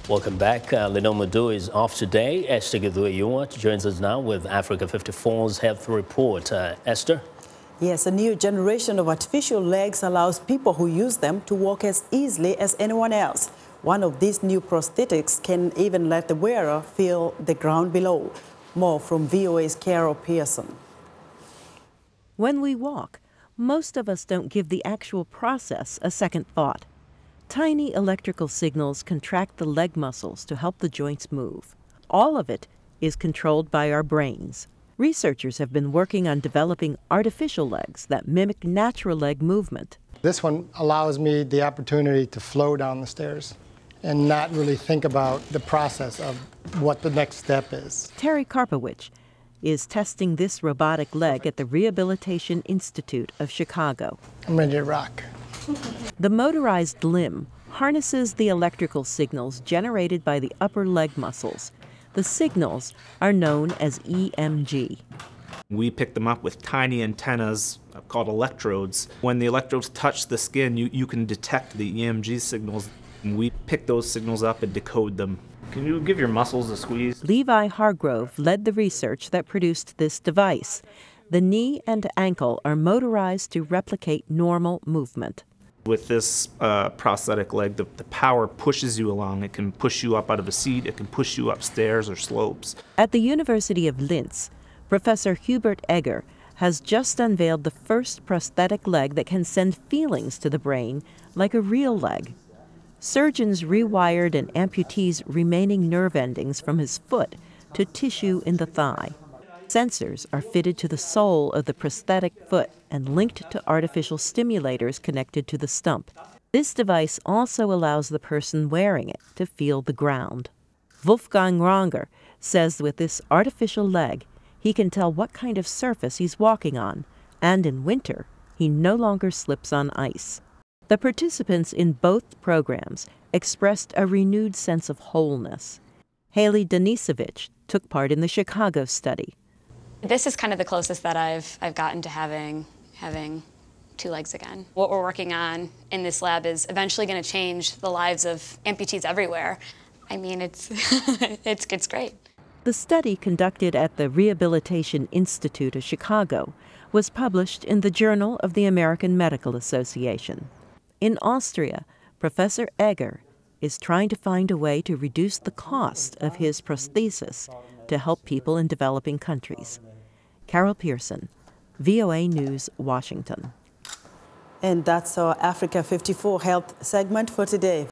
Welcome back. Lino Madu is off today. Esther Githui-Ewart joins us now with Africa 54's Health Report. Esther? Yes, a new generation of artificial legs allows people who use them to walk as easily as anyone else. One of these new prosthetics can even let the wearer feel the ground below. More from VOA's Carol Pearson. When we walk, most of us don't give the actual process a second thought. Tiny electrical signals contract the leg muscles to help the joints move. All of it is controlled by our brains. Researchers have been working on developing artificial legs that mimic natural leg movement. This one allows me the opportunity to flow down the stairs and not really think about the process of what the next step is. Terry Karpowicz is testing this robotic leg at the Rehabilitation Institute of Chicago. I'm ready to rock. The motorized limb harnesses the electrical signals generated by the upper leg muscles. The signals are known as EMG. We pick them up with tiny antennas called electrodes. When the electrodes touch the skin, you can detect the EMG signals. We pick those signals up and decode them. Can you give your muscles a squeeze? Levi Hargrove led the research that produced this device. The knee and ankle are motorized to replicate normal movement. With this prosthetic leg, the power pushes you along. It can push you up out of a seat. It can push you upstairs or slopes. At the University of Linz, Professor Hubert Egger has just unveiled the first prosthetic leg that can send feelings to the brain like a real leg. Surgeons rewired an amputee's remaining nerve endings from his foot to tissue in the thigh. Sensors are fitted to the sole of the prosthetic foot and linked to artificial stimulators connected to the stump. This device also allows the person wearing it to feel the ground. Wolfgang Ranger says with this artificial leg, he can tell what kind of surface he's walking on, and in winter, he no longer slips on ice. The participants in both programs expressed a renewed sense of wholeness. Haley Denisovich took part in the Chicago study. This is kind of the closest that I've gotten to having two legs again. What we're working on in this lab is eventually going to change the lives of amputees everywhere. I mean, it's it's great. The study conducted at the Rehabilitation Institute of Chicago was published in the Journal of the American Medical Association. In Austria, Professor Egger is trying to find a way to reduce the cost of his prosthesis to help people in developing countries. Carol Pearson, VOA News, Washington. And that's our Africa 54 Health segment for today.